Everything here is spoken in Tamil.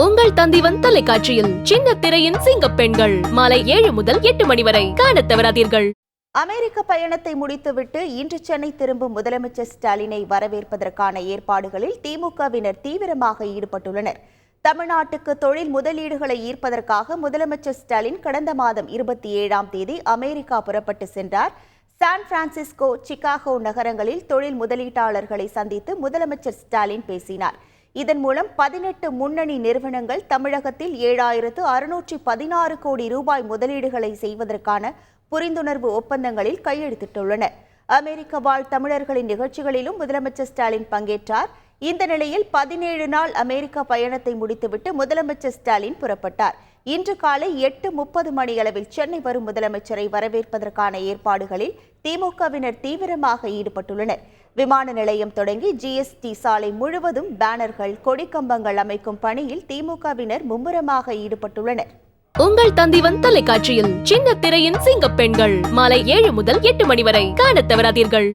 உங்கள் தந்திவன் தொலைக்காட்சியில் சின்ன திரையின் சிங்க பெண்கள் மாலை 7 முதல் 8 மணி வரை காணத் தவறாதீர்கள். அமெரிக்க பயணத்தை முடித்துவிட்டு இன்று சென்னை திரும்பும் முதலமைச்சர் ஸ்டாலினை வரவேற்பதற்கான ஏற்பாடுகளில் திமுகவினர் தீவிரமாக ஈடுபட்டுள்ளனர். தமிழ்நாட்டுக்கு தொழில் முதலீடுகளை ஈர்ப்பதற்காக முதலமைச்சர் ஸ்டாலின் கடந்த மாதம் 27ஆம் தேதி அமெரிக்கா புறப்பட்டு சென்றார். சான் பிரான்சிஸ்கோ, சிகாகோ நகரங்களில் தொழில் முதலீட்டாளர்களை சந்தித்து முதலமைச்சர் ஸ்டாலின் பேசினார். இதன் மூலம் 18 முன்னணி நிறுவனங்கள் தமிழகத்தில் 7616 கோடி ரூபாய் முதலீடுகளை செய்வதற்கான புரிந்துணர்வு ஒப்பந்தங்களில் கையெழுத்திட்டுள்ளன. அமெரிக்க வாழ் தமிழர்களின் நிகழ்ச்சிகளிலும் முதலமைச்சர் ஸ்டாலின் பங்கேற்றார். இந்த நிலையில் 17 நாள் அமெரிக்க பயணத்தை முடித்துவிட்டு முதலமைச்சர் ஸ்டாலின் புறப்பட்டார். இன்று காலை 8:30 மணியளவில் சென்னை வரும் முதலமைச்சரை வரவேற்பதற்கான ஏற்பாடுகளில் திமுகவினர் தீவிரமாக ஈடுபட்டுள்ளனர். விமான நிலையம் தொடங்கி ஜிஎஸ்டி சாலை முழுவதும் பேனர்கள், கொடிக்கம்பங்கள் அமைக்கும் பணியில் திமுகவினர் மும்முரமாக ஈடுபட்டுள்ளனர். உங்கள் தந்திவன் தொலைக்காட்சியில் சின்ன திரையின் சிங்க பெண்கள் மாலை 7 முதல் 8 மணி வரை காணத் தவறாதீர்கள்.